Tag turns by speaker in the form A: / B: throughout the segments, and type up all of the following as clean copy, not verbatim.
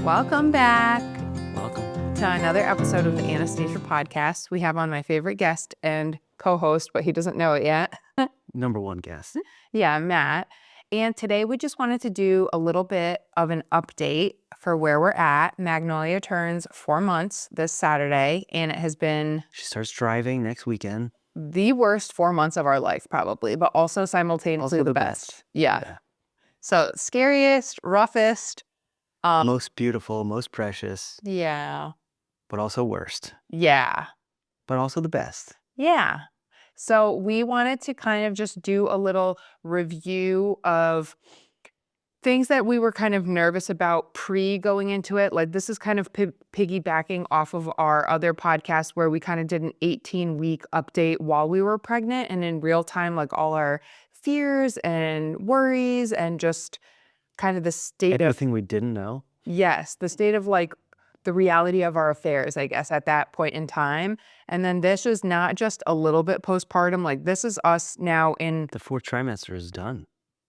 A: Welcome back
B: Welcome.
A: to another episode of the Anastasia podcast. We have on my favorite guest and co-host, but he doesn't know it yet.
B: Number one guest.
A: Yeah, Matt. And today we just wanted to do a little bit of an update for where we're at. Magnolia turns 4 months this Saturday, and it has been
B: She starts driving next weekend.
A: the worst 4 months of our life, probably, but also simultaneously the best. Yeah. So scariest, roughest.
B: Most beautiful, most precious,
A: Yeah.
B: but also worst,
A: Yeah.
B: but also the best.
A: Yeah. So we wanted to kind of just do a little review of things that we were kind of nervous about pre going into it. Like this is kind of piggybacking off of our other podcast where we kind of did an 18-week update while we were pregnant and in real time, like all our fears and worries and just kind of the state of
B: Everything we didn't know.
A: yes, the state of like the reality of our affairs, I guess, at that point in time. And then this is not just a little bit postpartum. Like this is us now in,
B: The fourth trimester is done,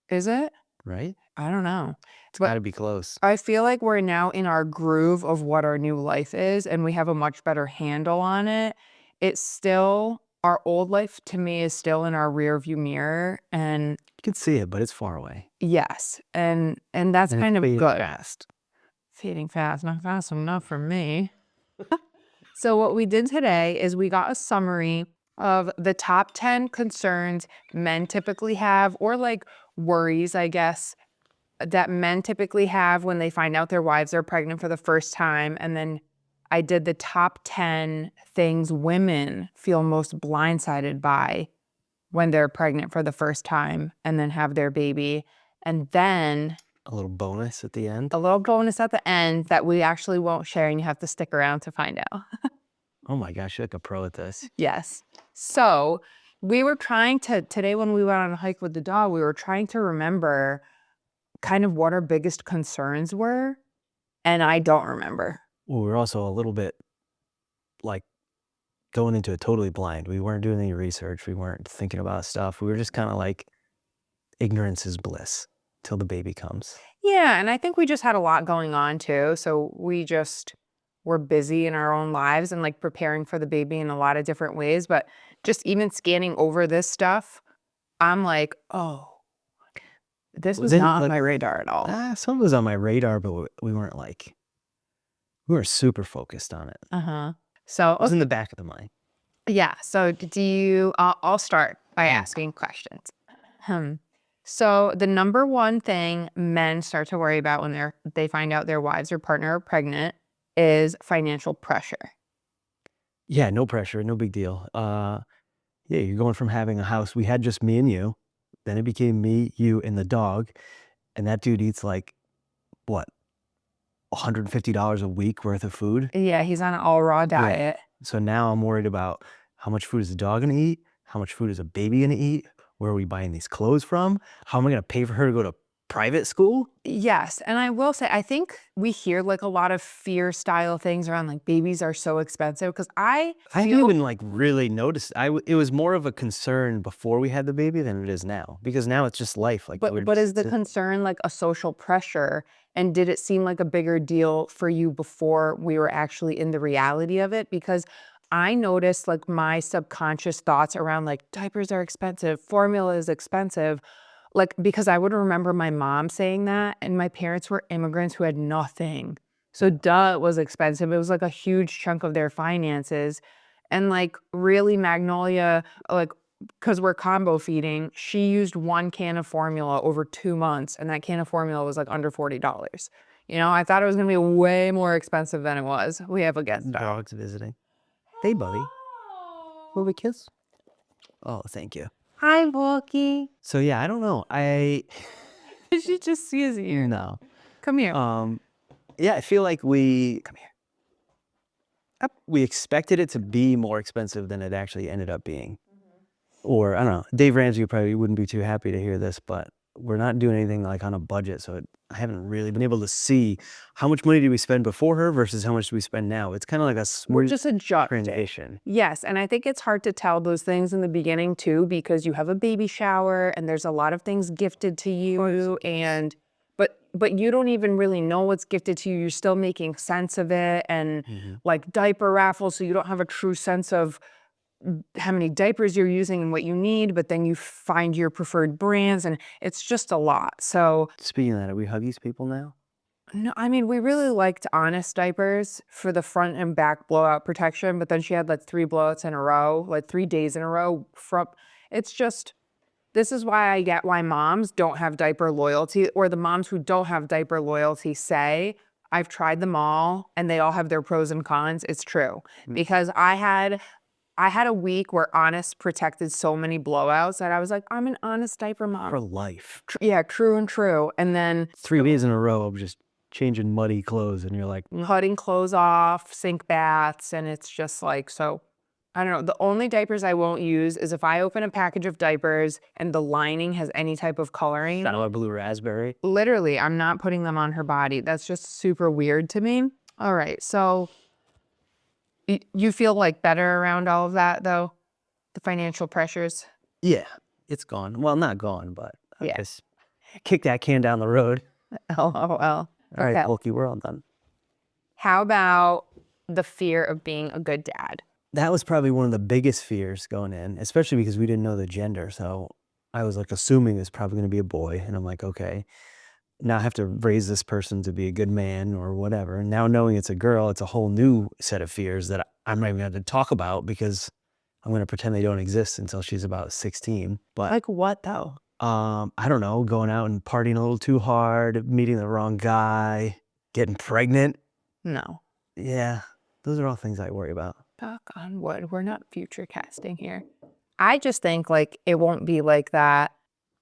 A: is it?
B: right?
A: I don't know.
B: It's
A: But
B: got to be close.
A: I feel like we're now in our groove of what our new life is and we have a much better handle on it. It's still, our old life to me is still in our rear view mirror. And
B: You can see it, but it's far away.
A: yes, and that's
B: And
A: kind
B: it's
A: of
B: fading
A: good.
B: fast.
A: Fading fast, not fast enough for me. So what we did today is we got a summary of the top 10 concerns men typically have, or like worries, I guess, that men typically have when they find out their wives are pregnant for the first time. And then I did the top 10 things women feel most blindsided by when they're pregnant for the first time and then have their baby. And then
B: A little bonus at the end.
A: a little bonus at the end that we actually won't share and you have to stick around to find out.
B: Oh my gosh, you're like a pro at this.
A: Yes. So we were trying to, today when we went on a hike with the dog, we were trying to remember kind of what our biggest concerns were. And I don't remember.
B: Well, we're also a little bit like going into it totally blind. We weren't doing any research. We weren't thinking about stuff. We were just kind of like, ignorance is bliss till the baby comes.
A: Yeah. And I think we just had a lot going on too. So we just were busy in our own lives and like preparing for the baby in a lot of different ways. But just even scanning over this stuff, I'm like, oh, this was
B: Then,
A: not on
B: like,
A: my radar at all.
B: Some was on my radar, but we weren't like, we were super focused on it.
A: Uh-huh. So,
B: It was in the back of the mind.
A: yeah. So do you, I'll start by asking questions. So the number one thing men start to worry about when they find out their wives or partner are pregnant is financial pressure.
B: Yeah, no pressure, no big deal. Yeah, you're going from having a house. We had just me and you. Then it became me, you, and the dog. And that dude eats like, what, $150 a week worth of food?
A: Yeah, he's on an all raw diet.
B: So now I'm worried about how much food is the dog going to eat? How much food is a baby going to eat? Where are we buying these clothes from? How am I going to pay for her to go to private school?
A: Yes. And I will say, I think we hear like a lot of fear style things around like babies are so expensive because I
B: didn't
A: feel
B: even like really notice. It was more of a concern before we had the baby than it is now, because now it's just life. Like,
A: but is the concern like a social pressure? And did it seem like a bigger deal for you before we were actually in the reality of it? Because I noticed like my subconscious thoughts around like diapers are expensive, formula is expensive. Like, because I would remember my mom saying that, and my parents were immigrants who had nothing. So duh, it was expensive. It was like a huge chunk of their finances. And like really Magnolia, like, because we're combo feeding, she used one can of formula over 2 months, and that can of formula was like under $40. You know, I thought it was gonna be way more expensive than it was. We have a guest dog.
B: Dogs visiting. Hey, buddy. Will we kiss? Oh, thank you.
A: Hi, Volky.
B: So yeah, I don't know.
A: She just sees you.
B: No.
A: Come here.
B: Yeah, I feel like we expected it to be more expensive than it actually ended up being. Or I don't know. Dave Ramsey probably wouldn't be too happy to hear this, but we're not doing anything like on a budget, so I haven't really been able to see how much money did we spend before her versus how much do we spend now. It's kind of like a
A: We're
B: smooth
A: just adjusting.
B: transition.
A: Yes, and I think it's hard to tell those things in the beginning too, because you have a baby shower and there's a lot of things gifted to you, and but you don't even really know what's gifted to you. You're still making sense of it, and like diaper raffles, so you don't have a true sense of how many diapers you're using and what you need, but then you find your preferred brands, and it's just a lot. So
B: Speaking of that, are we Huggies people now?
A: no, I mean, we really liked Honest diapers for the front and back blowout protection, but then she had like 3 blowouts in a row, like 3 days in a row from it's just this is why I get why moms don't have diaper loyalty, or the moms who don't have diaper loyalty say, "I've tried them all and they all have their pros and cons." It's true. Because I had a week where Honest protected so many blowouts that I was like, "I'm an Honest diaper mom."
B: For life.
A: Yeah, true and true. And then
B: 3 days in a row of just changing muddy clothes, and you're like,
A: cutting clothes off, sink baths, and it's just like, so I don't know. The only diapers I won't use is if I open a package of diapers and the lining has any type of coloring.
B: "Sour blue raspberry."
A: Literally, I'm not putting them on her body. That's just super weird to me. All right, so you feel like better around all of that though? The financial pressures?
B: Yeah, it's gone. Well, not gone, but I
A: Yeah.
B: guess kick that can down the road.
A: LOL.
B: All right,
A: Okay.
B: Bulky, we're all done.
A: How about the fear of being a good dad?
B: That was probably one of the biggest fears going in, especially because we didn't know the gender. So I was like assuming it's probably going to be a boy. And I'm like, okay, now I have to raise this person to be a good man or whatever. And now knowing it's a girl, it's a whole new set of fears that I'm not even going to talk about because I'm going to pretend they don't exist until she's about 16. But
A: Like what though?
B: I don't know, going out and partying a little too hard, meeting the wrong guy, getting pregnant.
A: No.
B: Yeah, those are all things I worry about.
A: Knock on wood. We're not future casting here. I just think like it won't be like that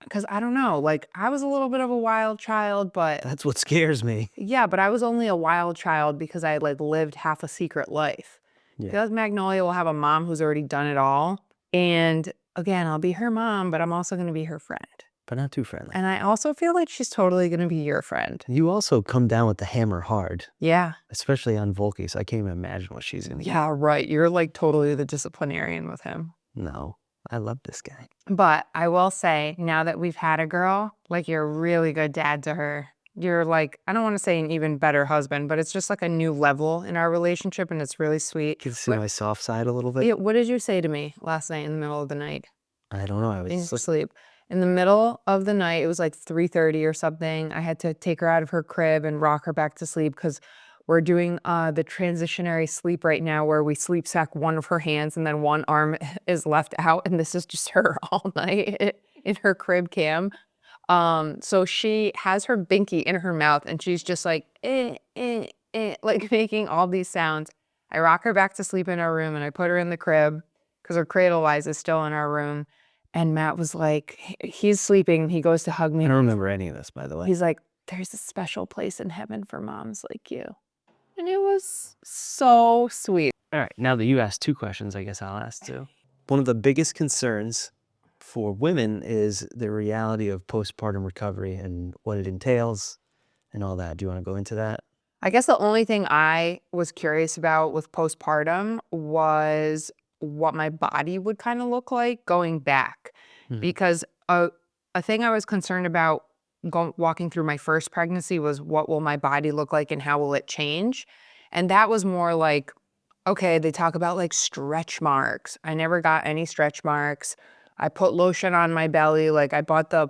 A: because I don't know. Like I was a little bit of a wild child, but
B: That's what scares me.
A: yeah, but I was only a wild child because I like lived half a secret life. I feel like Magnolia will have a mom who's already done it all. And again, I'll be her mom, but I'm also going to be her friend.
B: But not too friendly.
A: And I also feel like she's totally going to be your friend.
B: You also come down with the hammer hard,
A: Yeah.
B: especially on Volky, so I can't even imagine what she's going to get.
A: Yeah, right. You're like totally the disciplinarian with him.
B: No, I love this guy.
A: But I will say, now that we've had a girl, like you're a really good dad to her. You're like, I don't want to say an even better husband, but it's just like a new level in our relationship and it's really sweet.
B: You can see my soft side a little bit.
A: Yeah, what did you say to me last night in the middle of the night?
B: I don't know. I
A: In
B: was like,
A: sleep. In the middle of the night, it was like 3:30 or something. I had to take her out of her crib and rock her back to sleep because we're doing the transitionary sleep right now where we sleep sack one of her hands and then one arm is left out. And this is just her all night in her crib cam. So she has her binky in her mouth and she's just like, like making all these sounds. I rock her back to sleep in our room and I put her in the crib because her cradle wise is still in our room. And Matt was like, he's sleeping. He goes to hug me.
B: I don't remember any of this, by the way.
A: He's like, there's a special place in heaven for moms like you. And it was so sweet.
B: All right, now that you asked 2 questions, I guess I'll ask 2. One of the biggest concerns for women is the reality of postpartum recovery and what it entails and all that. Do you want to go into that?
A: I guess the only thing I was curious about with postpartum was what my body would kind of look like going back. Because a thing I was concerned about walking through my first pregnancy was what will my body look like and how will it change? And that was more like, okay, they talk about like stretch marks. I never got any stretch marks. I put lotion on my belly. Like I bought the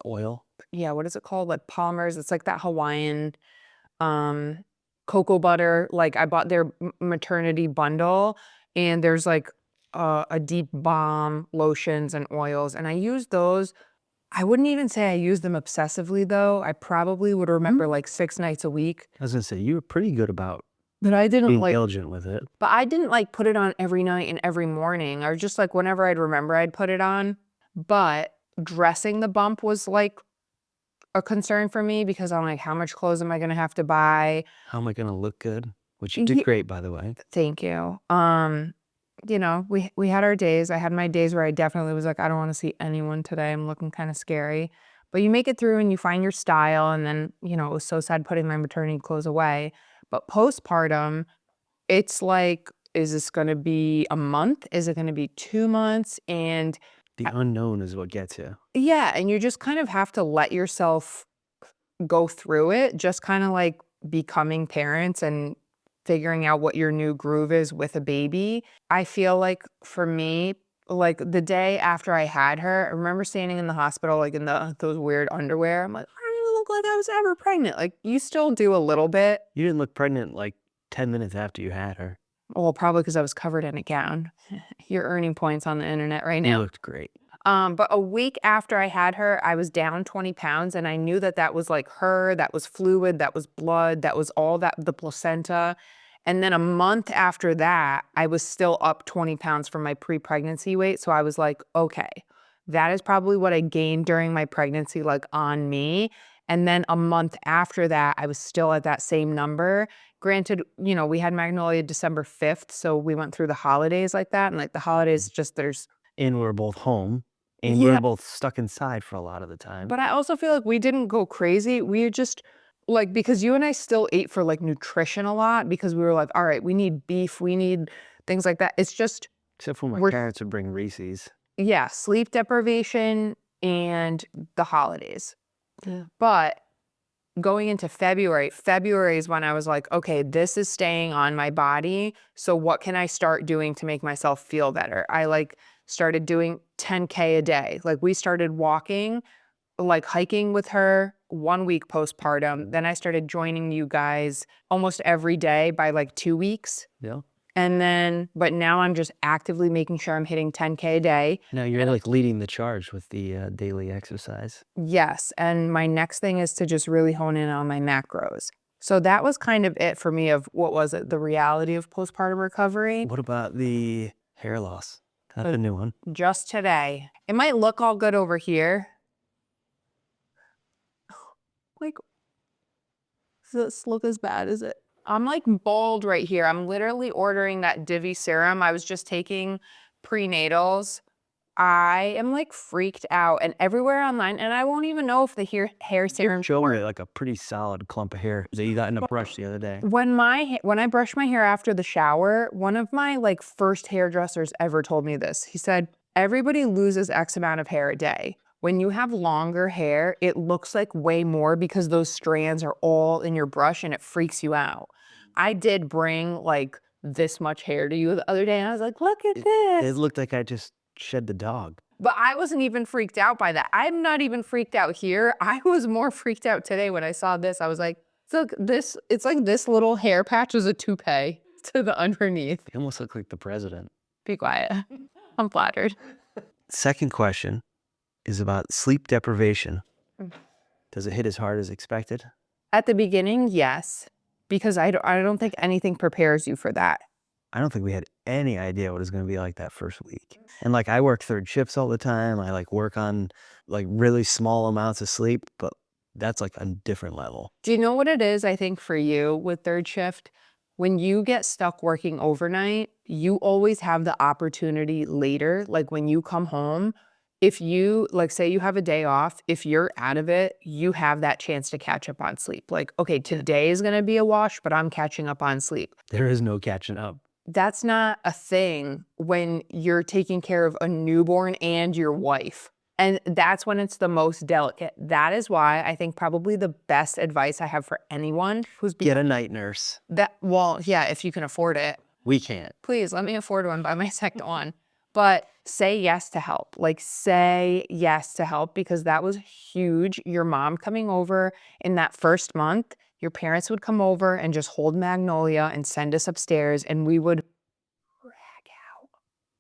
B: oil?
A: Yeah, what is it called? Like Palmer's. It's like that Hawaiian cocoa butter. Like I bought their maternity bundle and there's like a deep balm, lotions and oils. And I used those. I wouldn't even say I used them obsessively though. I probably would remember like 6 nights a week.
B: I was going to say, you were pretty good about
A: But I didn't
B: being
A: like
B: diligent with it.
A: But I didn't like put it on every night and every morning. I was just like whenever I'd remember I'd put it on. But dressing the bump was like a concern for me because I'm like, how much clothes am I gonna have to buy?
B: How am I going to look good? Which you did great, by the way.
A: Thank you. You know, we had our days. I had my days where I definitely was like, I don't want to see anyone today. I'm looking kind of scary. But you make it through and you find your style, and then, you know, it was so sad putting my maternity clothes away. But postpartum, it's like, is this gonna be a month? Is it gonna be 2 months? And
B: The unknown is what gets you.
A: yeah, and you just kind of have to let yourself go through it, just kinda like becoming parents and figuring out what your new groove is with a baby. I feel like for me, like the day after I had her, I remember standing in the hospital, like in those weird underwear. I'm like, I don't even look like I was ever pregnant. Like you still do a little bit.
B: You didn't look pregnant like 10 minutes after you had her.
A: Well, probably because I was covered in a gown. You're earning points on the internet right
B: You
A: now.
B: looked great.
A: But a week after I had her, I was down 20 pounds, and I knew that that was like her, that was fluid, that was blood, that was all that, the placenta. And then a month after that, I was still up 20 pounds from my pre-pregnancy weight. So I was like, okay, that is probably what I gained during my pregnancy, like on me. And then a month after that, I was still at that same number. Granted, you know, we had Magnolia December 5th, so we went through the holidays like that. And like the holidays, just there's
B: And we're both home, and we're
A: yeah.
B: both stuck inside for a lot of the time.
A: But I also feel like we didn't go crazy. We just like because you and I still ate for like nutrition a lot because we were like, all right, we need beef, we need things like that. It's just
B: Except for my
A: we're
B: parents would bring Reese's.
A: yeah, sleep deprivation and the holidays.
B: Yeah.
A: But going into February is when I was like, okay, this is staying on my body. So what can I start doing to make myself feel better? I like started doing 10K a day. Like we started walking, like hiking with her 1 week postpartum. Then I started joining you guys almost every day by like 2 weeks.
B: Yeah.
A: And then, but now I'm just actively making sure I'm hitting 10K a day.
B: Now you're like leading the charge with the daily exercise.
A: Yes. And my next thing is to just really hone in on my macros. So that was kind of it for me of what was it, the reality of postpartum recovery.
B: What about the hair loss? That's a new one.
A: Just today. It might look all good over here. Like, does this look as bad as it? I'm like bald right here. I'm literally ordering that Divi serum. I was just taking prenatals. I am like freaked out and everywhere online, and I won't even know if the hair serum
B: Show me like a pretty solid clump of hair that you got in a brush the other day.
A: when I brush my hair after the shower, one of my like first hairdressers ever told me this. He said, everybody loses X amount of hair a day. When you have longer hair, it looks like way more because those strands are all in your brush and it freaks you out. I did bring like this much hair to you the other day, and I was like, look at
B: It
A: this.
B: looked like I just shed the dog.
A: But I wasn't even freaked out by that. I'm not even freaked out here. I was more freaked out today when I saw this. I was like, look, this, it's like this little hair patch is a toupee to the underneath.
B: You almost look like the president.
A: Be quiet. I'm flattered.
B: Second question is about sleep deprivation.
A: Mm.
B: Does it hit as hard as expected?
A: At the beginning, yes, because I don't think anything prepares you for that.
B: I don't think we had any idea what it was going to be like that first week. And like I work third shifts all the time. I like work on like really small amounts of sleep, but that's like a different level.
A: Do you know what it is, I think, for you with third shift? When you get stuck working overnight, you always have the opportunity later, like when you come home, if you, like say you have a day off, if you're out of it, you have that chance to catch up on sleep. Like, okay, today is gonna be a wash, but I'm catching up on sleep.
B: There is no catching up.
A: That's not a thing when you're taking care of a newborn and your wife. And that's when it's the most delicate. That is why I think probably the best advice I have for anyone who's
B: Get a night nurse.
A: well, yeah, if you can afford it.
B: We can't.
A: Please let me afford one by my second one. But say yes to help. Like say yes to help because that was huge. Your mom coming over in that first month, your parents would come over and just hold Magnolia and send us upstairs and we would rag out.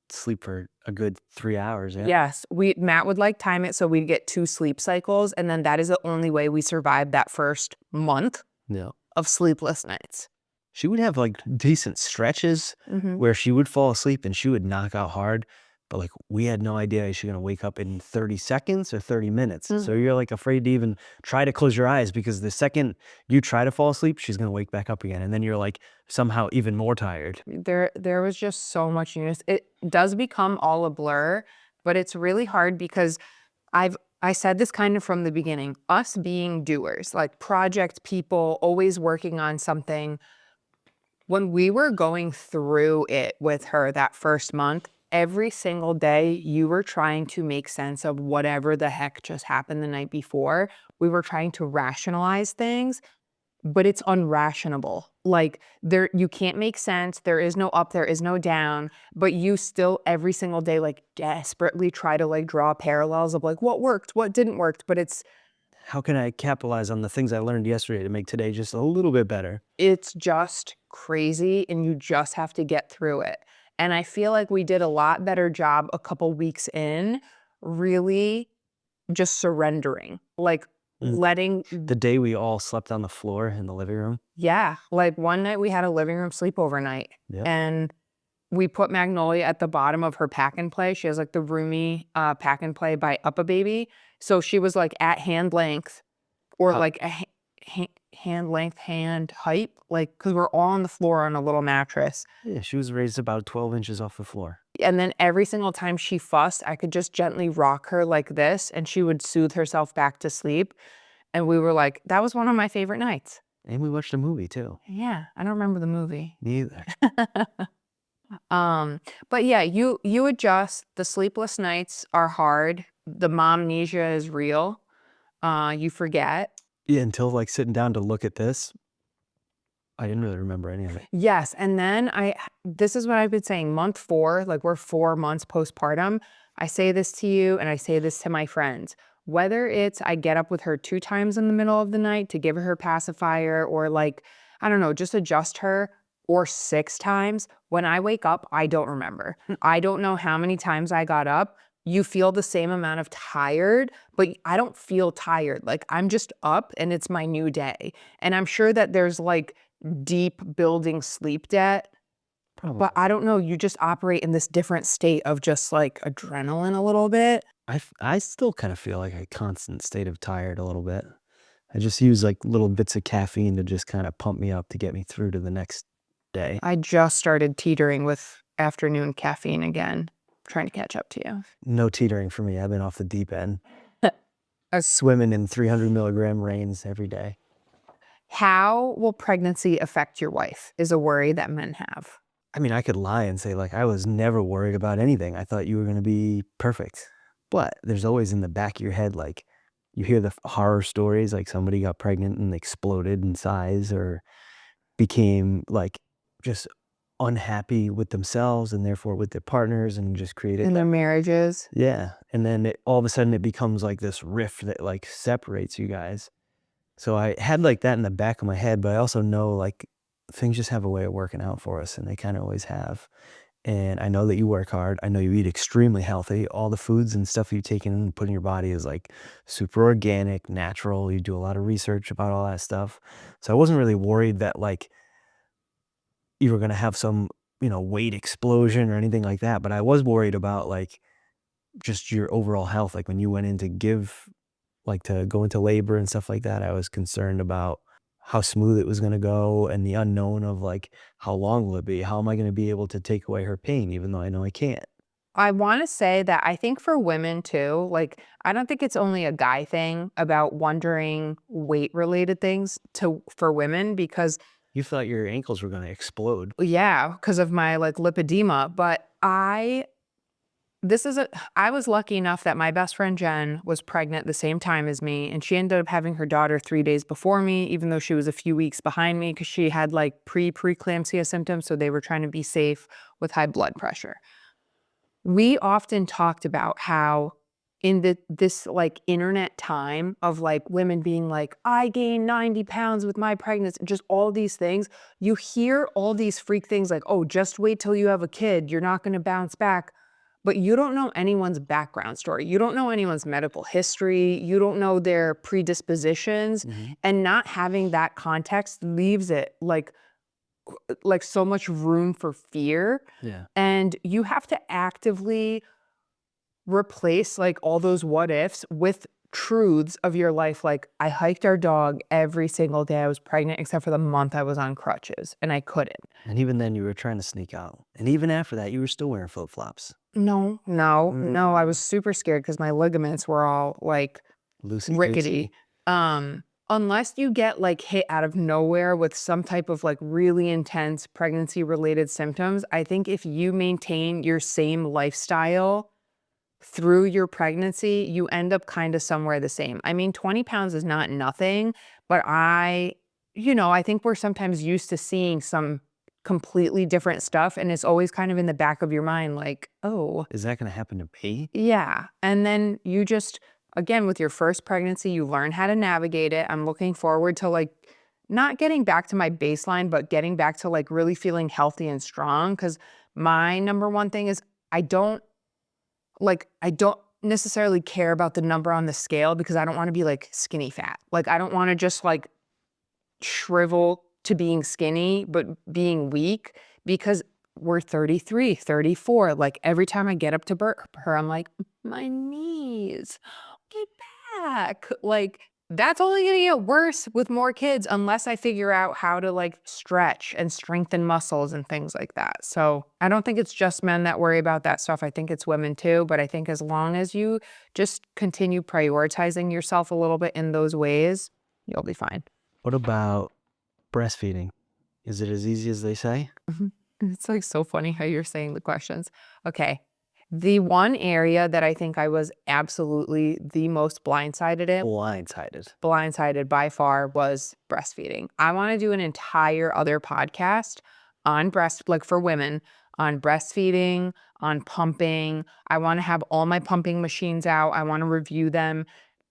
B: Sleep for a good 3 hours. Yeah.
A: Yes, Matt would like time it so we'd get 2 sleep cycles, and then that is the only way we survived that first month
B: No.
A: of sleepless nights.
B: She would have like decent stretches where she would fall asleep and she would knock out hard. But like we had no idea she's gonna wake up in 30 seconds or 30 minutes. So you're like afraid to even try to close your eyes because the second you try to fall asleep, she's gonna wake back up again. And then you're like somehow even more tired.
A: There was just so much news. It does become all a blur, but it's really hard because I said this kind of from the beginning, us being doers, like project people, always working on something. When we were going through it with her that first month, every single day you were trying to make sense of whatever the heck just happened the night before. We were trying to rationalize things, but it's unrationable. Like there you can't make sense. There is no up, there is no down, but you still every single day like desperately try to like draw parallels of like what worked, what didn't work, but
B: How can I capitalize on the things I learned yesterday to make today just a little bit better?
A: it's just crazy and you just have to get through it. And I feel like we did a lot better job a couple weeks in, really just surrendering, like
B: Mm.
A: letting
B: The day we all slept on the floor in the living room.
A: yeah, like one night we had a living room sleepover night
B: Yep.
A: and we put Magnolia at the bottom of her pack and play. She has like the roomy pack and play by Up a Baby. So she was like at hand length or
B: How,
A: like a hand length, hand height, like because we're all on the floor on a little mattress.
B: yeah, she was raised about 12 inches off the floor.
A: And then every single time she fussed, I could just gently rock her like this and she would soothe herself back to sleep. And we were like, that was one of my favorite nights.
B: And we watched a movie too.
A: Yeah, I don't remember the movie.
B: Neither.
A: Um, but yeah, you adjust. The sleepless nights are hard. The momnesia is real. You forget.
B: Yeah, until like sitting down to look at this, I didn't really remember any of it.
A: Yes, and then this is what I've been saying, month 4, like we're 4 months postpartum. I say this to you and I say this to my friends. Whether it's I get up with her 2 times in the middle of the night to give her pacifier or like, I don't know, just adjust her or 6 times, when I wake up, I don't remember. I don't know how many times I got up. You feel the same amount of tired, but I don't feel tired. Like I'm just up and it's my new day. And I'm sure that there's like deep building sleep debt, but
B: Probably.
A: I don't know, you just operate in this different state of just, like, adrenaline a little bit.
B: I still kind of feel like a constant state of tired a little bit. I just use like little bits of caffeine to just kind of pump me up to get me through to the next day.
A: I just started teetering with afternoon caffeine again, trying to catch up to you.
B: No teetering for me. I've been off the deep end,
A: Uh,
B: swimming in 300 milligram rains every day.
A: How will pregnancy affect your wife is a worry that men have.
B: I mean, I could lie and say like I was never worried about anything. I thought you were going to be perfect. But there's always in the back of your head like you hear the horror stories like somebody got pregnant and exploded in size or became like just unhappy with themselves and therefore with their partners and just created
A: In their
B: like
A: marriages.
B: yeah, and then all of a sudden it becomes like this rift that like separates you guys. So I had like that in the back of my head, but I also know like things just have a way of working out for us and they kind of always have. And I know that you work hard. I know you eat extremely healthy. All the foods and stuff you take in and put in your body is like super organic, natural. You do a lot of research about all that stuff. So I wasn't really worried that like you were going to have some, weight explosion or anything like that. But I was worried about like just your overall health. Like when you went in to to go into labor and stuff like that, I was concerned about how smooth it was going to go and the unknown of like, how long will it be? How am I going to be able to take away her pain, even though I know I can't?
A: I wanna say that I think for women too, like, I don't think it's only a guy thing about wondering weight-related things for women because
B: You thought your ankles were going to explode.
A: yeah, because of my, like, lipedema, but I was lucky enough that my best friend Jen was pregnant the same time as me, and she ended up having her daughter 3 days before me, even though she was a few weeks behind me because she had, like, preeclampsia symptoms, so they were trying to be safe with high blood pressure. We often talked about how in this like internet time of like women being like, I gained 90 pounds with my pregnancy, just all these things, you hear all these freak things like, oh, just wait till you have a kid, you're not gonna bounce back. But you don't know anyone's background story. You don't know anyone's medical history. You don't know their predispositions.
B: Hmm.
A: And not having that context leaves it like so much room for fear.
B: Yeah.
A: And you have to actively replace like all those what ifs with truths of your life. Like, I hiked our dog every single day I was pregnant, except for the month I was on crutches, and I couldn't.
B: And even then, you were trying to sneak out. And even after that, you were still wearing flip-flops.
A: No, no, no, I was super scared because my ligaments were all, like, rickety.
B: Loosey-goosey.
A: Unless you get, like, hit out of nowhere with some type of, like, really intense pregnancy-related symptoms, I think if you maintain your same lifestyle through your pregnancy, you end up kinda somewhere the same. I mean, 20 pounds is not nothing, but I think we're sometimes used to seeing some completely different stuff, and it's always kind of in the back of your mind like, "Oh,
B: Is that gonna happen to me?
A: yeah." And then you just again, with your first pregnancy, you learn how to navigate it. I'm looking forward to, like, not getting back to my baseline, but getting back to, like, really feeling healthy and strong. Because my number one thing is I don't necessarily care about the number on the scale because I don't wanna be, like, skinny fat. Like, I don't wanna just, like, shrivel to being skinny, but being weak because we're 33, 34. Like, every time I get up to burp her, I'm like, "My knees, get back." Like, that's only gonna get worse with more kids unless I figure out how to, like, stretch and strengthen muscles and things like that. So, I don't think it's just men that worry about that stuff. I think it's women too, but I think as long as you just continue prioritizing yourself a little bit in those ways, you'll be fine.
B: What about breastfeeding? Is it as easy as they say?
A: Mhm. It's, like, so funny how you're saying the questions. Okay. The one area that I think I was absolutely the most
B: Blindsided.
A: blindsided by far was breastfeeding. I wanna do an entire other podcast on like, for women, on breastfeeding, on pumping. I wanna have all my pumping machines out. I wanna review them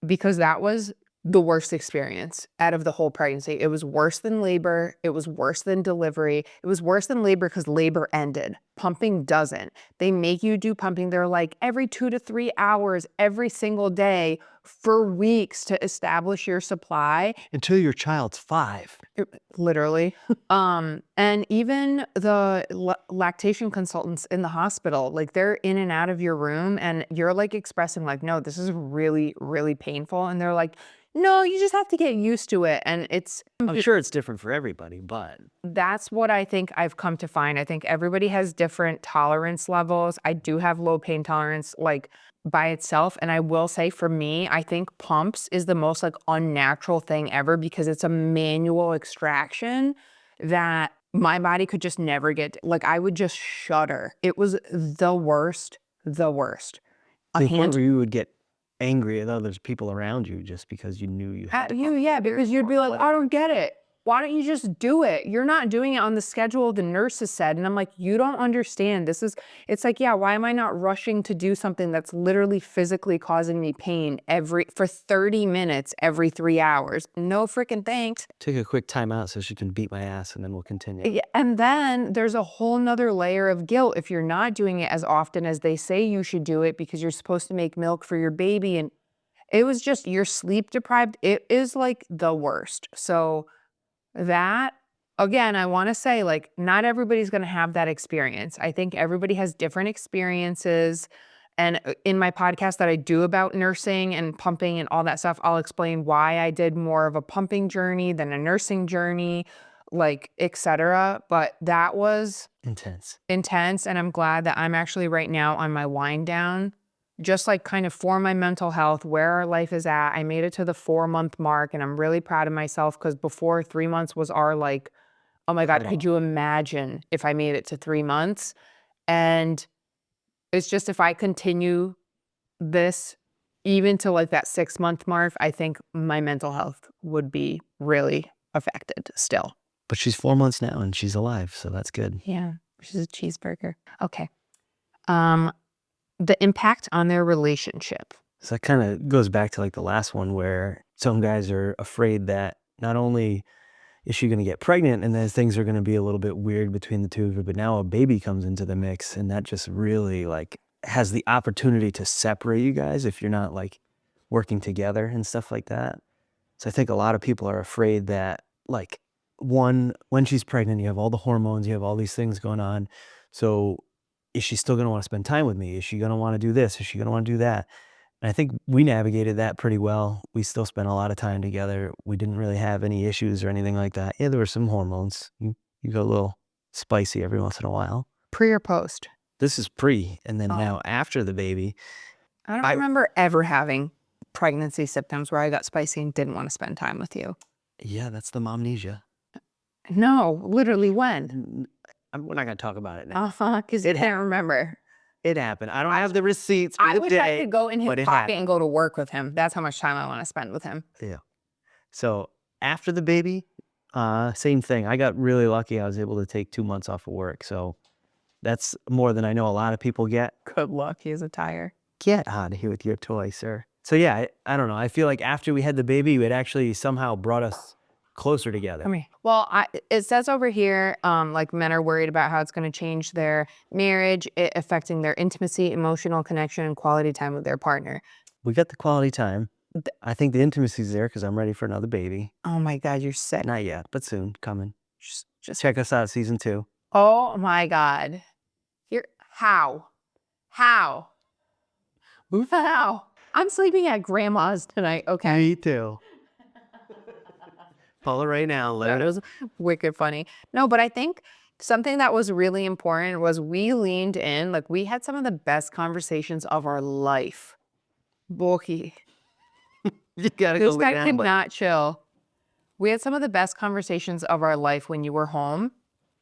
A: because that was the worst experience out of the whole pregnancy. It was worse than labor. It was worse than delivery. It was worse than labor because labor ended. Pumping doesn't. They make you do pumping. They're like every 2 to 3 hours every single day for weeks to establish your supply.
B: Until your child's 5.
A: Literally. And even the lactation consultants in the hospital, like, they're in and out of your room and you're, like, expressing like, "No, this is really, really painful." And they're like, "No, you just have to get used to it." And
B: I'm sure it's different for everybody, but
A: that's what I think I've come to find. I think everybody has different tolerance levels. I do have low pain tolerance, like, by itself. And I will say for me, I think pumps is the most, like, unnatural thing ever because it's a manual extraction that my body could just never get. Like, I would just shudder. It was the worst, the worst. A
B: to the point
A: hand
B: where you would get angry at others people around you just because you knew you had
A: At
B: to
A: you,
B: pump.
A: yeah, because you'd be like, "I don't get it. Why don't you just do it? You're not doing it on the schedule the nurses said." And I'm like, "You don't understand. It's like, yeah, why am I not rushing to do something that's literally physically causing me pain for 30 minutes every 3 hours? No freaking thanks."
B: Take a quick time out so she can beat my ass, and then we'll continue.
A: Yeah, and then there's a whole nother layer of guilt if you're not doing it as often as they say you should do it because you're supposed to make milk for your baby. And it was just you're sleep deprived. It is, like, the worst. So that again, I wanna say, like, not everybody's gonna have that experience. I think everybody has different experiences, and, in my podcast that I do about nursing and pumping and all that stuff, I'll explain why I did more of a pumping journey than a nursing journey, like, etcetera, but that was
B: Intense.
A: intense, and I'm glad that I'm actually right now on my wind down, just, like, kind of for my mental health, where our life is at. I made it to the 4-month mark, and I'm really proud of myself because before 3 months was our, like, "Oh my god, could
B: Cutoff.
A: you imagine if I made it to 3 months?" And it's just if I continue this even to, like, that 6-month mark, I think my mental health would be really affected still.
B: But she's 4 months now, and she's alive, so that's good.
A: Yeah, she's a cheeseburger. Okay. Um The impact on their relationship.
B: So that kinda goes back to, like, the last one where some guys are afraid that not only is she gonna get pregnant and then things are gonna be a little bit weird between the 2 of you, but now a baby comes into the mix, and that just really, like, has the opportunity to separate you guys if you're not, like, working together and stuff like that. So I think a lot of people are afraid that, like, one, when she's pregnant, you have all the hormones, you have all these things going on. So is she still gonna wanna spend time with me? Is she gonna wanna do this? Is she gonna wanna do that? And I think we navigated that pretty well. We still spent a lot of time together. We didn't really have any issues or anything like that. Yeah, there were some hormones. You go a little spicy every once in a while.
A: Pre or post?
B: This is pre, and then
A: Oh.
B: now after the baby,
A: I don't
B: I
A: remember ever having pregnancy symptoms where I got spicy and didn't want to spend time with you.
B: yeah, that's the momnesia.
A: No, literally when?
B: We're not gonna talk about it now.
A: Because I can't remember.
B: It happened. I don't have the receipts for
A: I
B: the
A: wish I
B: day,
A: could go in his
B: but it
A: pocket
B: happened.
A: and go to work with him. That's how much time I want to spend with him.
B: Yeah. So after the baby, same thing. I got really lucky. I was able to take 2 months off of work. So that's more than I know a lot of people get.
A: Good luck. He has a tire.
B: Get out of here with your toy, sir. So yeah, I don't know. I feel like after we had the baby, it actually somehow brought us closer together.
A: Come here. Well, it says over here, like men are worried about how it's going to change their marriage, it affecting their intimacy, emotional connection, and quality time with their partner.
B: We got the quality time. I think the intimacy's there because I'm ready for another baby.
A: Oh my God, you're sick.
B: Not yet, but soon coming.
A: Just
B: Check us out, season 2.
A: oh my God. How? How? I'm sleeping at grandma's tonight. Okay.
B: Me too. Follow right now.
A: That was wicked funny. No, but I think something that was really important was we leaned in. Like we had some of the best conversations of our life. Bulky.
B: You gotta
A: This
B: go
A: guy
B: lay
A: could
B: down.
A: not chill. We had some of the best conversations of our life when you were home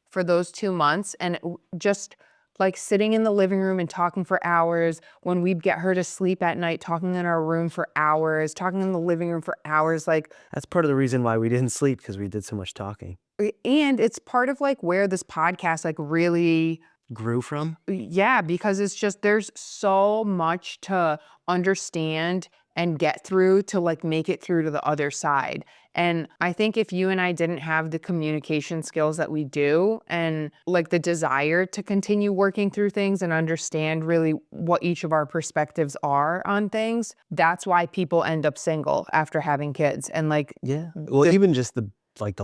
A: for those 2 months, and just like sitting in the living room and talking for hours, when we'd get her to sleep at night, talking in our room for hours, talking in the living room for hours, like,
B: That's part of the reason why we didn't sleep, because we did so much talking.
A: and it's part of like where this podcast like really
B: Grew from?
A: yeah, because it's just there's so much to understand and get through to like make it through to the other side. And I think if you and I didn't have the communication skills that we do and like the desire to continue working through things and understand really what each of our perspectives are on things, that's why people end up single after having kids. And like,
B: Yeah. Well, even just the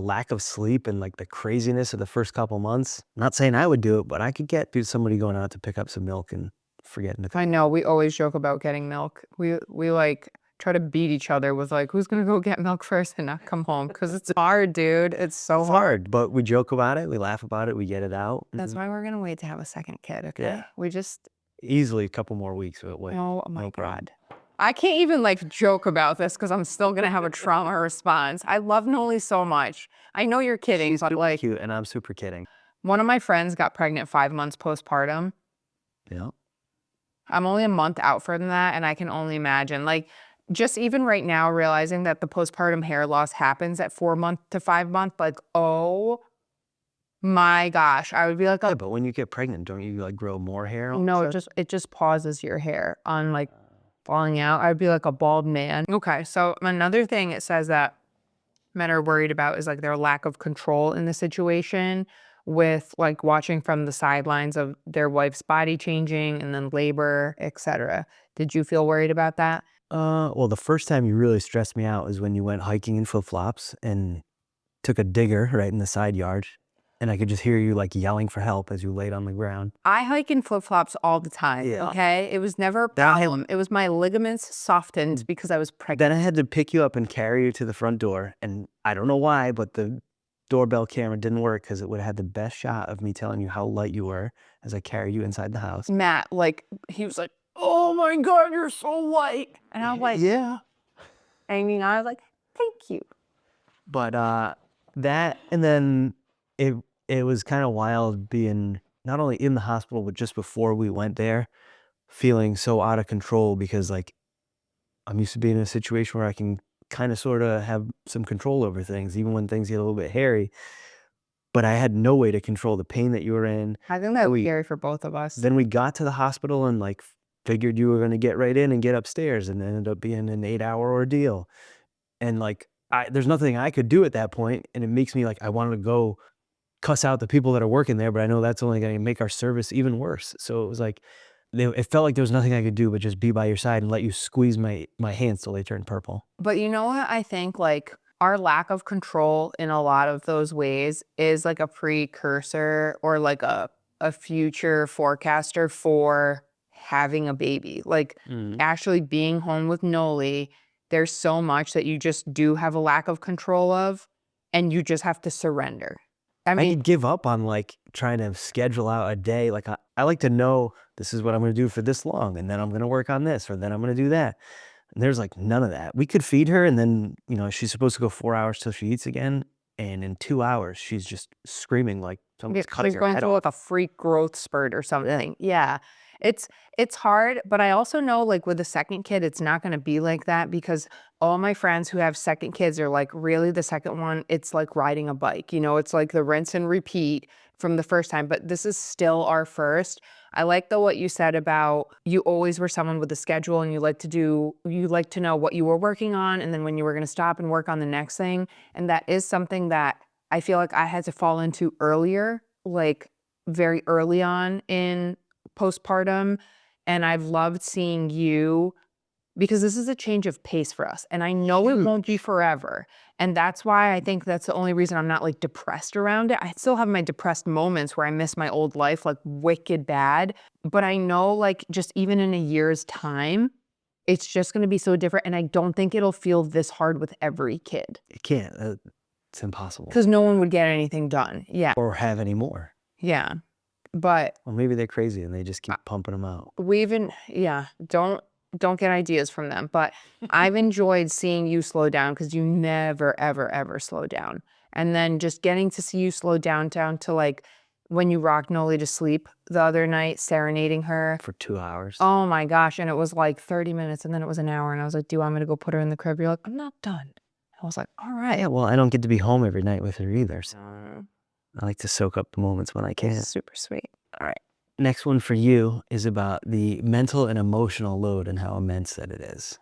B: lack of sleep and like the craziness of the first couple months. Not saying I would do it, but I could get through somebody going out to pick up some milk and forgetting to.
A: I know we always joke about getting milk. We like try to beat each other with like who's gonna go get milk first and not come home because it's hard, dude. It's so
B: It's
A: hard.
B: hard, but we joke about it. We laugh about it. We get it out.
A: That's why we're gonna wait to have a second kid. Okay,
B: Yeah.
A: we just
B: Easily a couple more weeks. Wait.
A: oh my
B: no problem.
A: God. I can't even like joke about this because I'm still gonna have a trauma response. I love Noli so much. I know you're kidding,
B: She's
A: but
B: super
A: like
B: cute, and I'm super kidding.
A: one of my friends got pregnant 5 months postpartum.
B: Yeah.
A: I'm only a month out from that, and I can only imagine. Like, just even right now, realizing that the postpartum hair loss happens at 4 month to 5 month, like, oh my gosh, I would be like,
B: Yeah, but when you get pregnant, don't you like grow more hair? all of a
A: no,
B: sudden?
A: it just pauses your hair on like falling out. I'd be like a bald man. Okay, so another thing it says that men are worried about is like their lack of control in the situation with like watching from the sidelines of their wife's body changing and then labor, etc. Did you feel worried about that?
B: Well, the first time you really stressed me out was when you went hiking in flip-flops and took a digger right in the side yard, and I could just hear you like yelling for help as you laid on the ground.
A: I hike in flip-flops all the time,
B: Yeah.
A: okay? It was never a
B: That-
A: problem. It was my ligaments softened because I was pregnant.
B: Then I had to pick you up and carry you to the front door, and I don't know why, but the doorbell camera didn't work because it would have had the best shot of me telling you how light you were as I carried you inside the house.
A: Matt, like, he was like, oh my God, you're so light. And I was like,
B: Yeah.
A: I mean, I was like, thank you.
B: But that, and then it was kind of wild being not only in the hospital, but just before we went there, feeling so out of control because like I'm used to being in a situation where I can kind of sort of have some control over things, even when things get a little bit hairy. But I had no way to control the pain that you were in.
A: I think that was
B: We-
A: scary for both of us.
B: Then we got to the hospital and like figured you were going to get right in and get upstairs, and it ended up being an 8-hour ordeal. And like, there's nothing I could do at that point, and it makes me like I wanted to go cuss out the people that are working there, but I know that's only going to make our service even worse. So it was like, it felt like there was nothing I could do but just be by your side and let you squeeze my hands till they turned purple.
A: But you know what? I think like our lack of control in a lot of those ways is like a precursor or like a future forecaster for having a baby. Like
B: Mhm.
A: actually being home with Noli, there's so much that you just do have a lack of control of, and you just have to surrender. I
B: I
A: mean,
B: could give up on, like, trying to schedule out a day, like, I like to know this is what I'm gonna do for this long, and then I'm gonna work on this, or then I'm gonna do that, and there's, like, none of that. We could feed her, and then, she's supposed to go 4 hours till she eats again, and in 2 hours, she's just screaming like
A: yeah,
B: someone's cutting
A: she's
B: her
A: going
B: head
A: through
B: off.
A: like a freak growth spurt or something. Yeah. It's it's hard, but I also know like with a second kid, it's not gonna be like that because all my friends who have second kids are like, really the second one, it's like riding a bike. It's like the rinse and repeat from the first time. But this is still our first. I like though what you said about you always were someone with a schedule and you like to know what you were working on and then when you were gonna stop and work on the next thing. And that is something that I feel like I had to fall into earlier, like very early on in postpartum. And I've loved seeing you because this is a change of pace for us. And I know it won't be
B: Huge.
A: forever. And that's why I think that's the only reason I'm not like depressed around it. I still have my depressed moments where I miss my old life like wicked bad. But I know like just even in a year's time, it's just going to be so different. And I don't think it'll feel this hard with every kid
B: It can't, it's impossible.
A: because no one would get anything done. Yeah.
B: Or have any more.
A: Yeah. But
B: Or maybe they're crazy and they just keep pumping them out.
A: we even yeah, don't get ideas from them, but I've enjoyed seeing you slow down because you never, ever, ever slow down. And then just getting to see you slow down to, like, when you rocked Noli to sleep the other night, serenading her.
B: For 2 hours.
A: Oh my gosh, and it was, like, 30 minutes, and then it was an hour, and I was like, "Do you want me to go put her in the crib?" You're like, "I'm not done." I was like, "Alright."
B: Yeah, well, I don't get to be home every night with her either, so
A: Mm,
B: I like to soak up the moments when I can.
A: super sweet.
B: Alright. Next one for you is about the mental and emotional load and how immense that it is.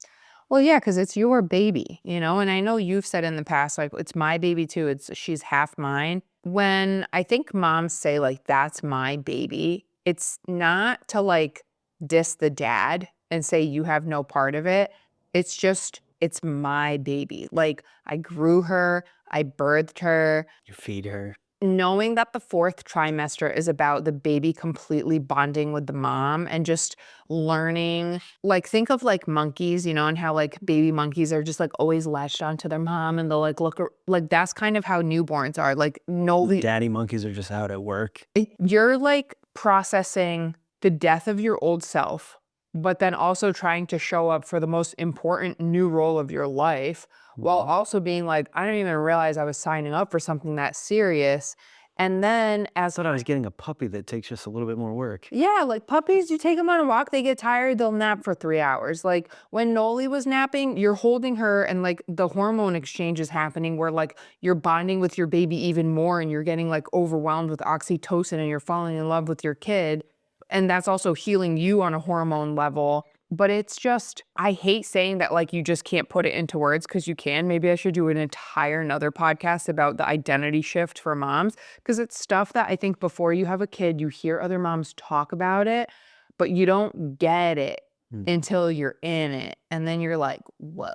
A: Well, yeah, because it's your baby, and I know you've said in the past, like, "It's my baby too, she's half mine." When I think moms say, like, "That's my baby," it's not to, like, diss the dad and say you have no part of it. It's just, it's my baby. Like, I grew her, I birthed her,
B: You feed her.
A: knowing that the 4th trimester is about the baby completely bonding with the mom and just learning like, think of, like, monkeys, and how, like, baby monkeys are just, like, always latched onto their mom, and they'll, like, like, that's kind of how newborns are, like, no the
B: Daddy monkeys are just out at work.
A: you're, like, processing the death of your old self, but then also trying to show up for the most important new role of your life, while
B: Mhm.
A: also being like, "I didn't even realize I was signing up for something that serious." And then
B: I
A: as
B: thought I was getting a puppy that takes just a little bit more work.
A: yeah, like puppies, you take them on a walk, they get tired, they'll nap for 3 hours. Like, when Noli was napping, you're holding her and, like, the hormone exchange is happening where, like, you're bonding with your baby even more and you're getting, like, overwhelmed with oxytocin and you're falling in love with your kid, and that's also healing you on a hormone level. But it's just I hate saying that, like, you just can't put it into words because you can. Maybe I should do an entire another podcast about the identity shift for moms. 'Cause it's stuff that I think before you have a kid, you hear other moms talk about it, but you don't get it
B: Mhm.
A: until you're in it, and then you're like, "Whoa."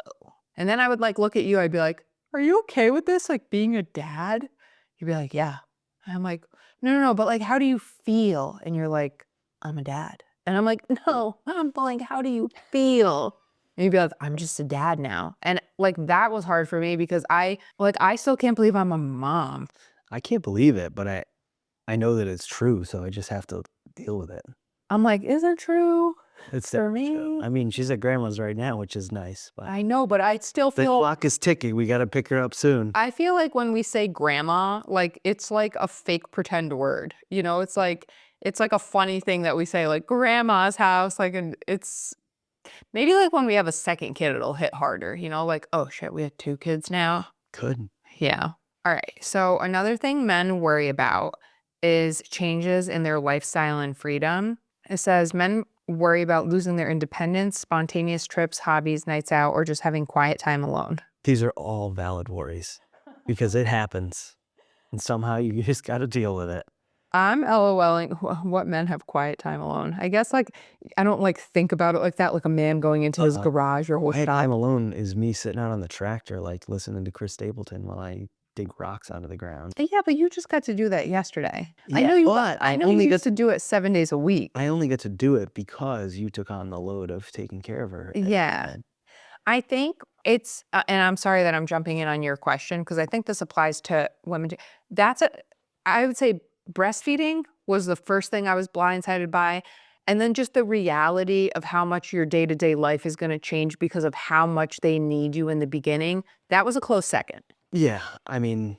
A: And then I would, like, look at you, I'd be like, "Are you okay with this, like, being a dad?" You'd be like, "Yeah." And I'm like, "No, no, no, but, like, how do you feel?" And you're like, "I'm a dad." And I'm like, "No, I'm like, how do you feel?" And you'd be like, "I'm just a dad now." And, like, that was hard for me because I still can't believe I'm a mom.
B: I can't believe it, but I know that it's true, so I just have to deal with it.
A: I'm like, "Is it true
B: It's
A: for
B: definitely true.
A: me?"
B: I mean, she's at grandma's right now, which is nice, but
A: I know, but I still
B: the
A: feel
B: clock is ticking. We gotta pick her up soon.
A: I feel like when we say grandma, like, it's like a fake pretend word, it's like a funny thing that we say, like, "Grandma's house," like, and it's maybe, like, when we have a second kid, it'll hit harder, like, "Oh, shit, we have 2 kids now?"
B: Could.
A: Yeah. Alright, so another thing men worry about is changes in their lifestyle and freedom. It says men worry about losing their independence, spontaneous trips, hobbies, nights out, or just having quiet time alone.
B: These are all valid worries because it happens, and somehow you just gotta deal with it.
A: I'm LOLing what men have quiet time alone. I guess, like, I don't, like, think about it like that, like a man going into his
B: Uh,
A: garage or whole
B: Quiet
A: shop.
B: time alone is me sitting out on the tractor, like, listening to Chris Stapleton while I dig rocks out of the ground.
A: Yeah, but you just got to do that yesterday.
B: Yeah, but
A: I know you used to do it 7 days a week.
B: I only get to do it because you took on the load of taking care of her.
A: Yeah.
B: And
A: I think it's and I'm sorry that I'm jumping in on your question because I think this applies to women too. That's a I would say breastfeeding was the first thing I was blindsided by, and then just the reality of how much your day-to-day life is gonna change because of how much they need you in the beginning, that was a close second.
B: yeah, I mean,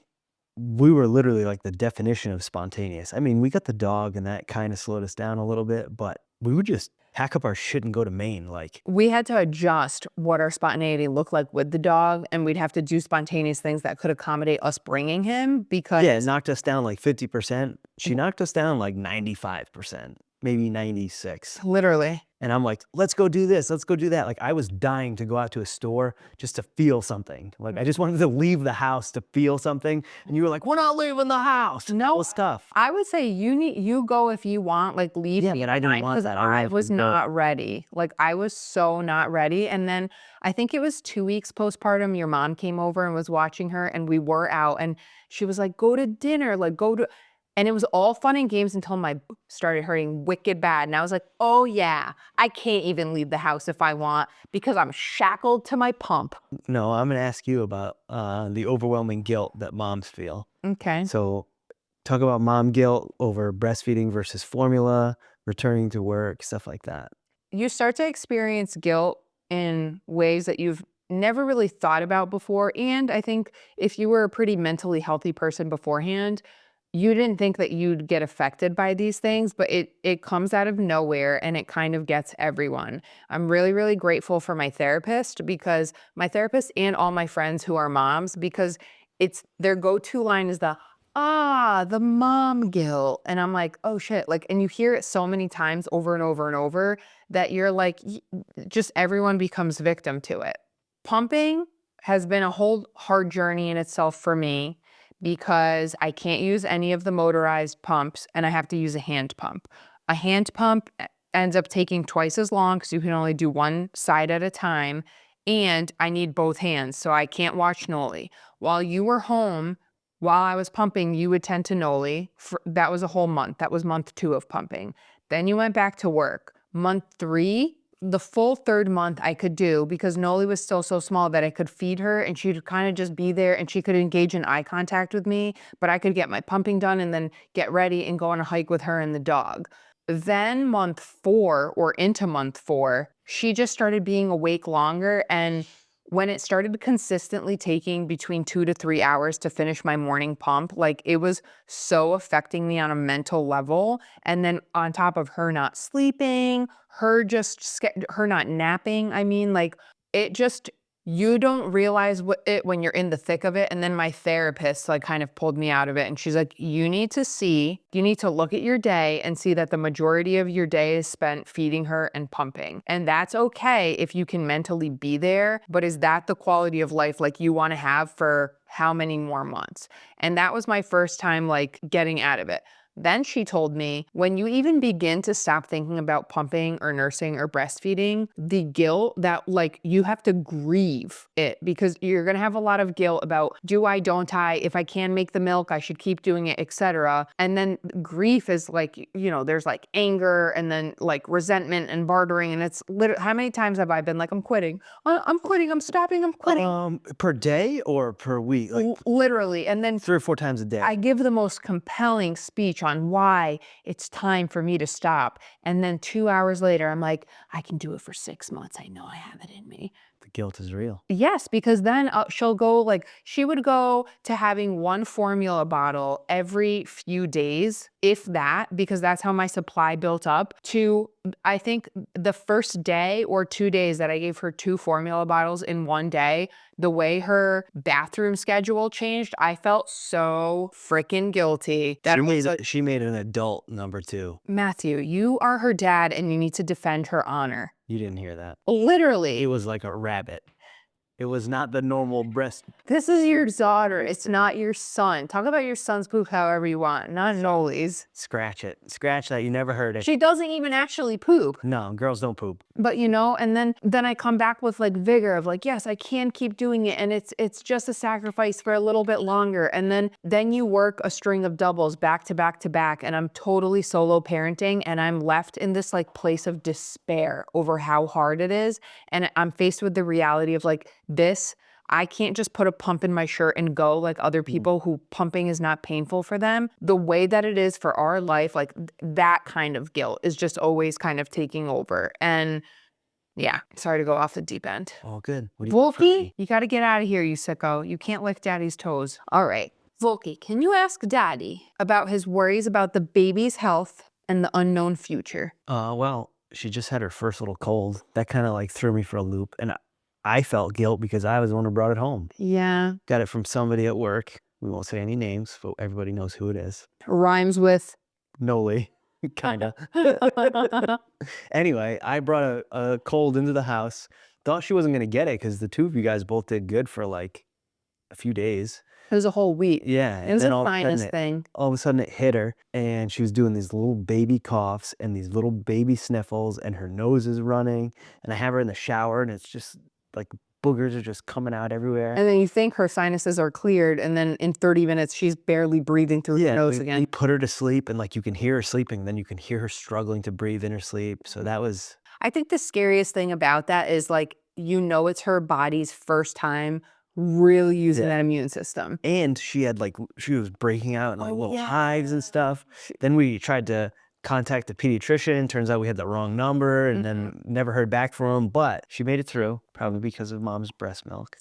B: we were literally like the definition of spontaneous. I mean, we got the dog and that kind of slowed us down a little bit, but we would just pack up our shit and go to Maine. Like,
A: We had to adjust what our spontaneity looked like with the dog, and we'd have to do spontaneous things that could accommodate us bringing him because
B: yeah, it knocked us down like 50%. She knocked us down like 95%, maybe 96.
A: literally.
B: And I'm like, let's go do this. Let's go do that. Like, I was dying to go out to a store just to feel something. Like, I just wanted to leave the house to feel something. And you were like, we're not leaving the house.
A: No,
B: All stuff.
A: I would say you go if you want, like, leave
B: Yeah,
A: me
B: but I didn't
A: behind
B: want
A: 'cause
B: that.
A: I was
B: to go.
A: not ready. Like, I was so not ready, and then I think it was 2 weeks postpartum, your mom came over and was watching her, and we were out, and she was like, "Go to dinner, like, go to" and it was all fun and games until my boob started hurting wicked bad, and I was like, "Oh, yeah, I can't even leave the house if I want because I'm shackled to my pump."
B: No, I'm going to ask you about the overwhelming guilt that moms feel.
A: Okay.
B: So, talk about mom guilt over breastfeeding versus formula, returning to work, stuff like that.
A: You start to experience guilt in ways that you've never really thought about before. And I think if you were a pretty mentally healthy person beforehand, you didn't think that you'd get affected by these things, but it comes out of nowhere and it kind of gets everyone. I'm really, really grateful for my therapist because my therapist and all my friends who are moms, because it's their go-to line is the mom guilt. And I'm like, oh shit. Like, and you hear it so many times over and over and over that you're like, just everyone becomes victim to it. Pumping has been a whole hard journey in itself for me because I can't use any of the motorized pumps and I have to use a hand pump. A hand pump ends up taking twice as long because you can only do one side at a time. And I need both hands, so I can't watch Noli. While you were home, while I was pumping, you would tend to Noli. That was a whole month. That was month 2 of pumping. Then you went back to work. Month 3, the full 3rd month I could do because Noli was still so small that I could feed her and she'd kind of just be there and she could engage in eye contact with me, but I could get my pumping done and then get ready and go on a hike with her and the dog. Then month 4 or into month 4, she just started being awake longer, and when it started consistently taking between 2 to 3 hours to finish my morning pump, like, it was so affecting me on a mental level, and then on top of her not sleeping, her not napping, I mean, like, it just you don't realize when you're in the thick of it, and then my therapist, like, kind of pulled me out of it, and she's like, you need to look at your day and see that the majority of your day is spent feeding her and pumping, and that's okay if you can mentally be there, but is that the quality of life, like, you wanna have for how many more months?" And that was my first time, like, getting out of it. Then she told me, when you even begin to stop thinking about pumping or nursing or breastfeeding, the guilt that, like, you have to grieve it because you're gonna have a lot of guilt about, do I, don't I, if I can make the milk, I should keep doing it, etc. And then grief is like, there's like anger and then like resentment and bartering. And it's literally, how many times have I been like, I'm quitting, I'm quitting, I'm stopping, I'm quitting.
B: Per day or per week? Like
A: Literally. And then
B: 3 or 4 times a day.
A: I give the most compelling speech on why it's time for me to stop. And then 2 hours later, I'm like, I can do it for 6 months. I know I have it in me.
B: The guilt is real.
A: Yes, because then she would go to having one formula bottle every few days, if that, because that's how my supply built up, to, I think, the first day or 2 days that I gave her 2 formula bottles in one day, the way her bathroom schedule changed, I felt so freaking guilty.
B: She made an adult number 2.
A: Matthew, you are her dad and you need to defend her honor.
B: You didn't hear that.
A: Literally.
B: It was like a rabbit. It was not the normal breast.
A: This is your daughter. It's not your son. Talk about your son's poop however you want, not Noli's.
B: Scratch it. Scratch that. You never heard it.
A: She doesn't even actually poop.
B: No, girls don't poop.
A: But you know, and then I come back with like vigor of like, yes, I can keep doing it, and it's just a sacrifice for a little bit longer. And then you work a string of doubles back to back to back, and I'm totally solo parenting, and I'm left in this like place of despair over how hard it is. And I'm faced with the reality of like this. I can't just put a pump in my shirt and go like other people who pumping is not painful for them. The way that it is for our life, like that kind of guilt is just always kind of taking over. And yeah, sorry to go off the deep end.
B: Oh, good. What do you
A: Volky, you got to get out of here, you sicko. You can't lick daddy's toes. All right. Volky, can you ask daddy about his worries about the baby's health and the unknown future?
B: Well, she just had her first little cold. That kind of like threw me for a loop. And I felt guilt because I was the one who brought it home.
A: Yeah.
B: Got it from somebody at work. We won't say any names, but everybody knows who it is.
A: Rhymes with
B: Noli. Kinda. Anyway, I brought a cold into the house. Thought she wasn't gonna get it because the two of you guys both did good for like a few days.
A: It was a whole week.
B: Yeah.
A: It was
B: then
A: a sinus thing.
B: all of a sudden it hit her and she was doing these little baby coughs and these little baby sniffles and her nose is running. And I have her in the shower and it's just like boogers are just coming out everywhere.
A: And then you think her sinuses are cleared, and then in 30 minutes, she's barely breathing through her nose again.
B: We put her to sleep and like you can hear her sleeping, then you can hear her struggling to breathe in her sleep. So that was...
A: I think the scariest thing about that is like, you know, it's her body's first time really using that immune system.
B: And she was breaking out in like little hives and stuff. Then we tried to contact the pediatrician. Turns out we had the wrong number and then never heard back from him. But she made it through, probably because of mom's breast milk.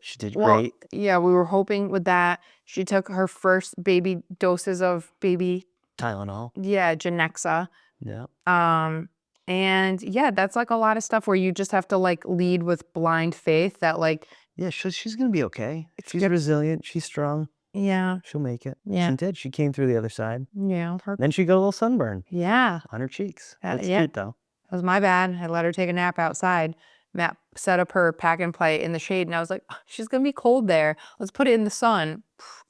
B: She did great.
A: Yeah, we were hoping with that. She took her first baby doses of baby
B: Tylenol.
A: Yeah, Genexa.
B: Yeah.
A: And yeah, that's like a lot of stuff where you just have to like lead with blind faith that like,
B: yeah, she's gonna be okay. She's resilient. She's strong.
A: yeah,
B: She'll make it.
A: Yeah.
B: She did. She came through the other side.
A: yeah,
B: Then she got a little sunburn
A: yeah.
B: on her cheeks. That's
A: yeah.
B: cute though.
A: That was my bad. I let her take a nap outside. Matt set up her pack and play in the shade, and I was like, "Oh, she's gonna be cold there. Let's put it in the sun."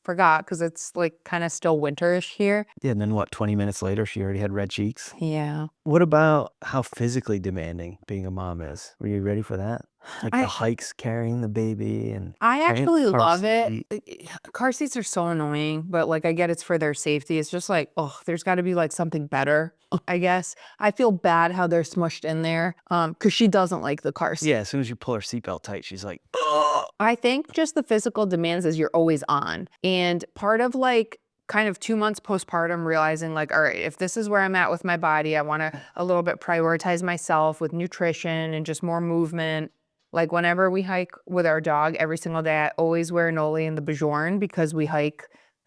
A: Forgot because it's like kind of still winterish here.
B: Yeah, and then what, 20 minutes later, she already had red cheeks.
A: Yeah.
B: What about how physically demanding being a mom is? Were you ready for that? Like the hikes carrying the baby and
A: I actually
B: car
A: love it.
B: seat.
A: Car seats are so annoying, but like I get it's for their safety. It's just like, oh, there's got to be like something better, I guess. I feel bad how they're smushed in there because she doesn't like the car seat.
B: Yeah, as soon as you pull her seatbelt tight, she's like, ugh.
A: I think just the physical demands is you're always on. And part of like kind of 2 months postpartum realizing like, all right, if this is where I'm at with my body, I want to a little bit prioritize myself with nutrition and just more movement. Like whenever we hike with our dog every single day, I always wear Noli and the Bajorn because we hike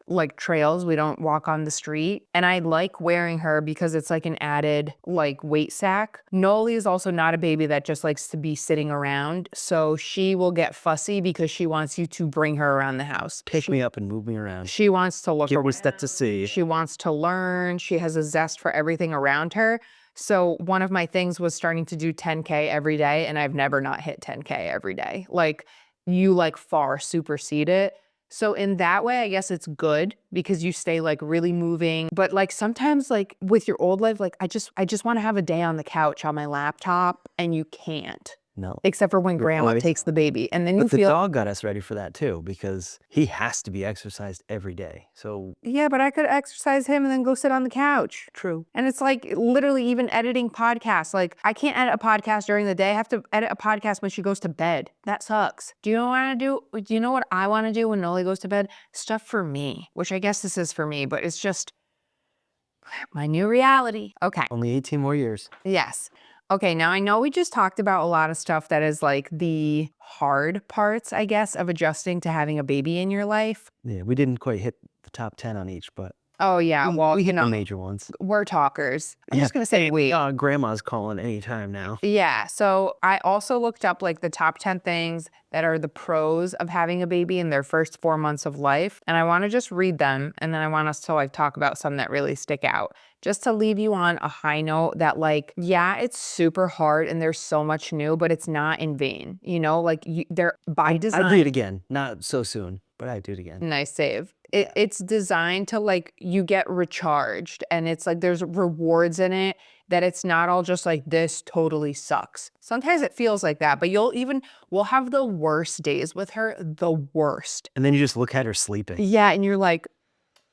A: like trails. We don't walk on the street. And I like wearing her because it's like an added like weight sack. Noli is also not a baby that just likes to be sitting around. So she will get fussy because she wants you to bring her around the house.
B: Pick me up and move me around.
A: She wants to look
B: Give
A: around.
B: us that to see.
A: She wants to learn. She has a zest for everything around her. So one of my things was starting to do 10K every day, and I've never not hit 10K every day. Like you like far supersede it. So in that way, I guess it's good because you stay like really moving. But like sometimes like with your old life, like I just want to have a day on the couch on my laptop, and you can't.
B: No.
A: Except for when grandma takes the baby. And then you
B: But the
A: feel
B: dog got us ready for that too, because he has to be exercised every day. So
A: yeah, but I could exercise him and then go sit on the couch.
B: true.
A: And it's like literally even editing podcasts. Like I can't edit a podcast during the day. I have to edit a podcast when she goes to bed. That sucks. Do you know what I do? Do you know what I want to do when Noli goes to bed? Stuff for me, which I guess this is for me, but it's just my new reality. Okay.
B: Only 18 more years.
A: Yes. Okay, now I know we just talked about a lot of stuff that is like the hard parts, I guess, of adjusting to having a baby in your life.
B: Yeah, we didn't quite hit the top 10 on each, but
A: Oh, yeah. Well,
B: We hit the major ones.
A: we're talkers. I'm
B: Yeah.
A: just going to say
B: Hey,
A: we.
B: grandma's calling anytime now.
A: Yeah. So I also looked up like the top 10 things that are the pros of having a baby in their first 4 months of life. And I want to just read them. And then I want us to like talk about some that really stick out. Just to leave you on a high note that like, yeah, it's super hard and there's so much new, but it's not in vain. You know, like they're by design.
B: I'd do it again. Not so soon, but I'd do it again.
A: Nice save. It's designed to like you get recharged and it's like there's rewards in it that it's not all just like this totally sucks. Sometimes it feels like that, but we'll have the worst days with her, the worst.
B: And then you just look at her sleeping.
A: Yeah, and you're like,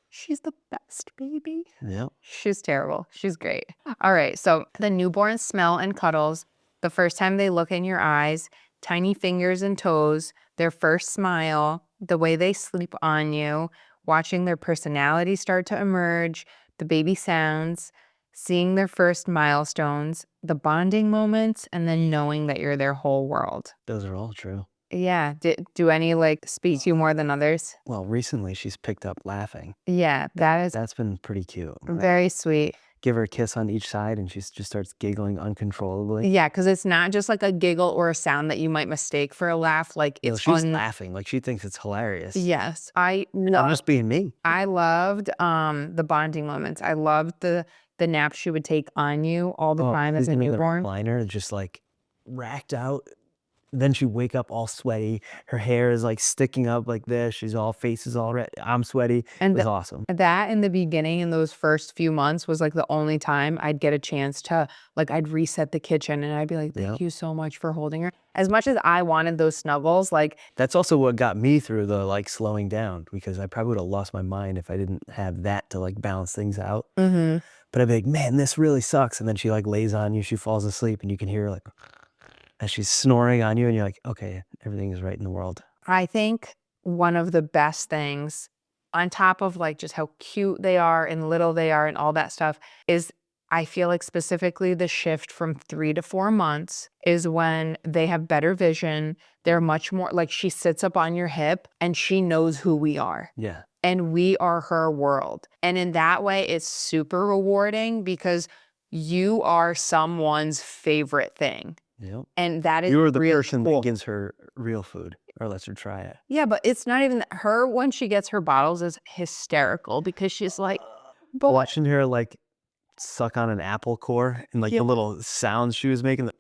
A: she's the best baby.
B: Yeah.
A: She's terrible. She's great. All right, so the newborn smell and cuddles, the first time they look in your eyes, tiny fingers and toes, their first smile, the way they sleep on you, watching their personality start to emerge, the baby sounds, seeing their first milestones, the bonding moments, and then knowing that you're their whole world.
B: Those are all true.
A: Yeah. Do any like speak to you more than others?
B: Well, recently she's picked up laughing.
A: Yeah,
B: That's been pretty cute.
A: very sweet.
B: Give her a kiss on each side and she just starts giggling uncontrollably.
A: Yeah, because it's not just like a giggle or a sound that you might mistake for a laugh. Like
B: No,
A: it's
B: she's laughing. Like she thinks it's hilarious.
A: Yes,
B: I'm just being me.
A: I loved the bonding moments. I loved the nap she would take on you all the time as a
B: she's in the
A: newborn.
B: recliner, just like racked out. Then she'd wake up all sweaty. Her hair is like sticking up like this. She's all faces all red. I'm sweaty.
A: And
B: it was awesome.
A: That in the beginning, in those first few months, was like the only time I'd get a chance to like I'd reset the kitchen and I'd be like, thank you so much for holding her. As much as I wanted those snuggles, like
B: that's also what got me through the like slowing down, because I probably would have lost my mind if I didn't have that to like balance things out. But I'd be like, man, this really sucks. And then she like lays on you, she falls asleep, and you can hear her like as she's snoring on you, and you're like, okay, everything is right in the world.
A: I think one of the best things, on top of like just how cute they are and little they are and all that stuff, is I feel like specifically the shift from 3 to 4 months is when they have better vision. They're much more like she sits up on your hip and she knows who we are.
B: Yeah.
A: And we are her world. And in that way, it's super rewarding because you are someone's favorite thing.
B: Yep.
A: And that is
B: You're the
A: really
B: person
A: cool.
B: that gives her real food or lets her try it.
A: Yeah, but it's not even her when she gets her bottles is hysterical because she's like, but
B: watching her like suck on an apple core and like the little sounds she was making,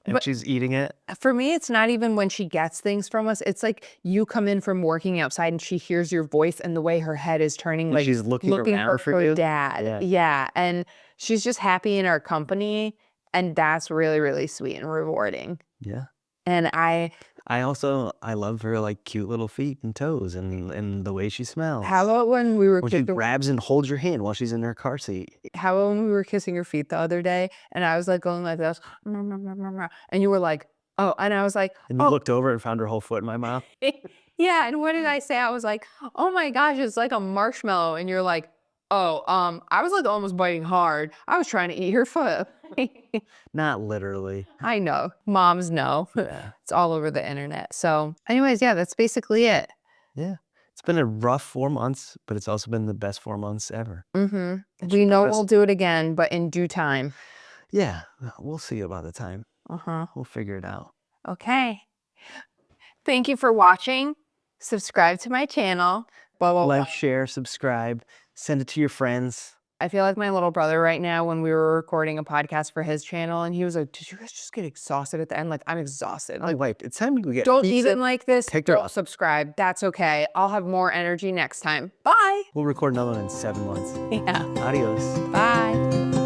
B: and she's eating it.
A: For me, it's not even when she gets things from us. It's like you come in from working outside and she hears your voice and the way her head is turning,
B: And
A: like
B: she's looking around
A: for
B: for you.
A: dad. Yeah. And she's just happy in our company. And that's really, really sweet and rewarding.
B: Yeah.
A: And I
B: love her like cute little feet and toes and the way she smells.
A: how about when we were
B: When she grabs and holds your hand while she's in her car seat.
A: how about when we were kissing your feet the other day and I was like going like this, and you were like, oh, and I was like,
B: And you looked over and found her whole foot in my mouth.
A: yeah. And what did I say? I was like, oh my gosh, it's like a marshmallow. And you're like, oh, I was like almost biting hard. I was trying to eat her foot.
B: Not literally.
A: I know. Moms know.
B: Yeah.
A: It's all over the internet. So anyways, yeah, that's basically it.
B: Yeah. It's been a rough 4 months, but it's also been the best 4 months ever.
A: We know we'll do it again, but in due time.
B: Yeah. We'll see about the time. We'll figure it out.
A: Okay. Thank you for watching. Subscribe to my channel. Blah, blah,
B: Like,
A: blah.
B: share, subscribe, send it to your friends.
A: I feel like my little brother right now when we were recording a podcast for his channel and he was like, did you guys just get exhausted at the end? Like, I'm exhausted.
B: Like, wiped. It's time to get
A: Don't
B: pizza.
A: even like this.
B: Picked her
A: Don't
B: up.
A: subscribe. That's okay. I'll have more energy next time. Bye.
B: We'll record another one in 7 months.
A: Yeah.
B: Adios.
A: Bye.